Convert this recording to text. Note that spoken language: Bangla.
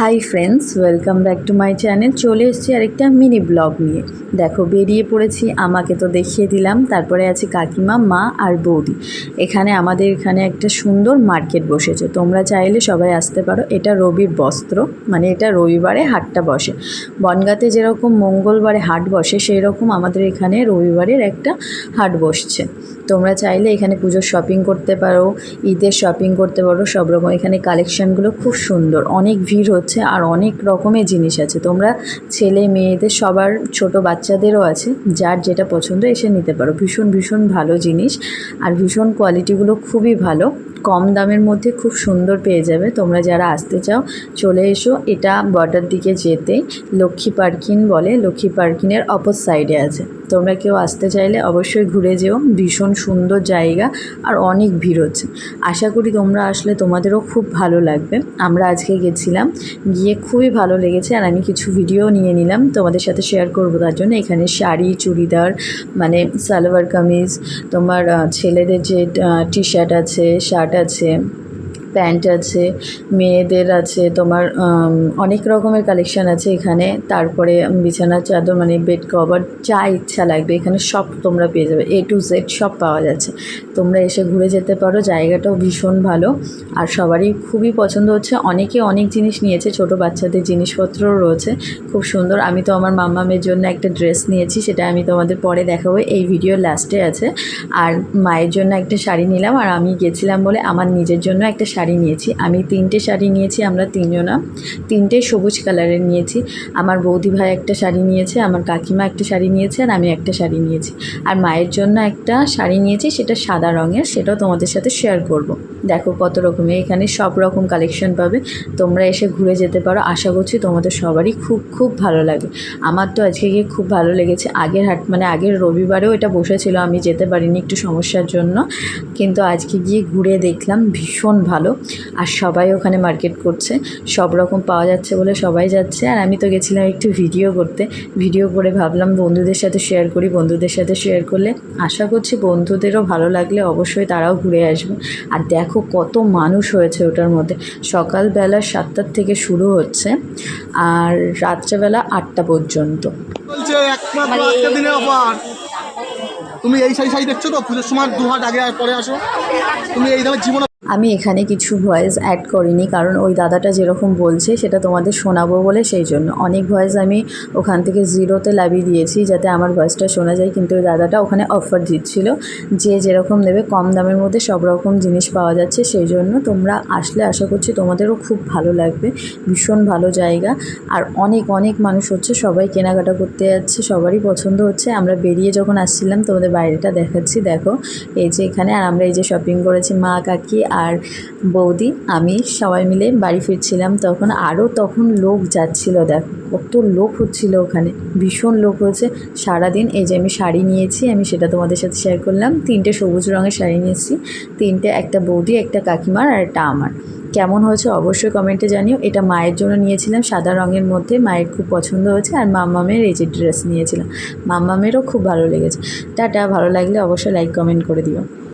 Hi friends, welcome back to my channel. চলে এসেছি আরেকটা মিনি ব্লগ নিয়ে। দেখো, বেরিয়ে পড়েছি। আমাকে তো দেখিয়ে দিলাম, তারপরে আছে কাকিমা, মা আর বৌদি। আমাদের এখানে একটা সুন্দর মার্কেট বসেছে, তোমরা চাইলে সবাই আসতে পারো। এটা রবির বস্ত্র, মানে এটা রবিবারে হাটটা বসে। বনগাঁতে যেরকম মঙ্গলবারে হাট বসে, সেই রকম আমাদের এখানে রবিবারের একটা হাট বসছে। তোমরা চাইলে এখানে পুজোর শপিং করতে পারো, ঈদের শপিং করতে পারো, সব রকম। এখানে কালেকশানগুলো খুব সুন্দর, অনেক ভিড় হচ্ছে আর অনেক রকমের জিনিস আছে। তোমরা ছেলে মেয়েদের সবার, ছোট বাচ্চাদেরও আছে, যার যেটা পছন্দ এসে নিতে পারো। ভীষণ ভীষণ ভালো জিনিস আর ভীষণ কোয়ালিটিগুলো খুবই ভালো। কম দামের মধ্যে খুব সুন্দর পেয়ে যাবে। তোমরা যারা আসতে চাও চলে এসো। এটা বর্ডার দিকে যেতেই লক্ষ্মী পার্কিং বলে, লক্ষ্মী পার্কিংয়ের অপর সাইডে আছে। তোমরা কেউ আসতে চাইলে অবশ্যই ঘুরে যেও। ভীষণ সুন্দর জায়গা আর অনেক ভিড় হচ্ছে। আশা করি তোমরা আসলে তোমাদেরও খুব ভালো লাগবে। আমরা আজকে গেছিলাম, গিয়ে খুবই ভালো লেগেছে আর আমি কিছু ভিডিও নিয়ে নিলাম, তোমাদের সাথে শেয়ার করবো। তার জন্য এখানে শাড়ি, চুড়িদার, মানে সালোয়ার কামিজ, তোমার ছেলেদের যে টি শার্ট আছে, শার্ট আছে, প্যান্ট আছে, মেয়েদের আছে, তোমার অনেক রকমের কালেকশান আছে এখানে। তারপরে বিছানার চাদর, মানে বেড কভার, যা ইচ্ছা লাগবে এখানে সব তোমরা পেয়ে যাবে। A to Z সব পাওয়া যাচ্ছে। তোমরা এসে ঘুরে যেতে পারো। জায়গাটাও ভীষণ ভালো আর সবারই খুবই পছন্দ হচ্ছে। অনেকে অনেক জিনিস নিয়েছে, ছোট বাচ্চাদের জিনিসপত্রও রয়েছে, খুব সুন্দর। আমি তো আমার মাম্মামের জন্য একটা ড্রেস নিয়েছি, সেটা আমি তোমাদের পরে দেখাবো, এই ভিডিওর লাস্টে আছে। আর মায়ের জন্য একটা শাড়ি নিলাম, আর আমি গেছিলাম বলে আমার নিজের জন্য একটা শাড়ি নিয়েছি। আমি 3টে শাড়ি নিয়েছি, আমরা 3জনা, 3টে সবুজ কালারের নিয়েছি। আমার বৌদি ভাই একটা শাড়ি নিয়েছে, আমার কাকিমা একটা শাড়ি নিয়েছে, আর আমি একটা শাড়ি নিয়েছি। আর মায়ের জন্য একটা শাড়ি নিয়েছি, সেটা সাদা রঙের, সেটাও তোমাদের সাথে শেয়ার করব। দেখো কত রকমের, এখানে সব রকম কালেকশন পাবে। তোমরা এসে ঘুরে যেতে পারো। আশা করছি তোমাদের সবারই খুব খুব ভালো লাগে। আমার তো আজকে গিয়ে খুব ভালো লেগেছে। আগের হাট, মানে আগের রবিবারেও এটা বসেছিল, আমি যেতে পারিনি একটু সমস্যার জন্য, কিন্তু আজকে গিয়ে ঘুরে দেখলাম ভীষণ ভালো। আর সবাই ওখানে মার্কেট করছে, সব রকম পাওয়া যাচ্ছে বলে সবাই যাচ্ছে। আর আমি তো গেছিলাম একটু ভিডিও করতে। ভিডিও করে ভাবলাম বন্ধুদের সাথে শেয়ার করি। বন্ধুদের সাথে শেয়ার করলে আশা করছি বন্ধুদেরও ভালো লাগলে অবশ্যই তারাও ঘুরে আসবে। আর দেখো কত মানুষ হয়েছে ওটার মধ্যে। সকালবেলা 7টার থেকে শুরু হচ্ছে আর রাত্রেবেলা 8টা পর্যন্ত। তুমি এই সাই দেখছো তো, পুজোর সময় 2 হাট আগে আর পরে আসো, তুমি এই দামে জীবনে। আমি এখানে কিছু ভয়েস অ্যাড করিনি, কারণ ওই দাদাটা যেরকম বলছে সেটা তোমাদের শোনাবো বলে, সেই জন্য অনেক ভয়েস আমি ওখান থেকে 0তে লাভিয়ে দিয়েছি যাতে আমার ভয়েসটা শোনা যায়। কিন্তু ওই দাদাটা ওখানে অফার দিচ্ছিল, যে যেরকম নেবে কম দামের মধ্যে সব রকম জিনিস পাওয়া যাচ্ছে। সেই জন্য তোমরা আসলে আশা করছি তোমাদেরও খুব ভালো লাগবে। ভীষণ ভালো জায়গা আর অনেক অনেক মানুষ হচ্ছে, সবাই কেনাকাটা করতে যাচ্ছে, সবারই পছন্দ হচ্ছে। আমরা বেরিয়ে যখন আসছিলাম, তোমাদের বাইরেটা দেখাচ্ছি, দেখো এই যে এখানে। আর আমরা এই যে শপিং করেছি, মা, কাকি আর বৌদি, আমি সবাই মিলে বাড়ি ফিরছিলাম। তখন লোক যাচ্ছিল, দেখো কত লোক হচ্ছিল ওখানে, ভীষণ লোক হয়েছে সারাদিন। এই যে আমি শাড়ি নিয়েছি, আমি সেটা তোমাদের সাথে শেয়ার করলাম। 3টে সবুজ রঙের শাড়ি নিয়েছি, 3টে, একটা বৌদি, একটা কাকিমার আর একটা আমার। কেমন হয়েছে অবশ্যই কমেন্টে জানিও। এটা মায়ের জন্য নিয়েছিলাম, সাদা রঙের মধ্যে, মায়ের খুব পছন্দ হয়েছে। আর মাম্মামের এই যে ড্রেস নিয়েছিলাম, মাম্মামেরও খুব ভালো লেগেছে। টাটা, ভালো লাগলে অবশ্যই লাইক কমেন্ট করে দিও।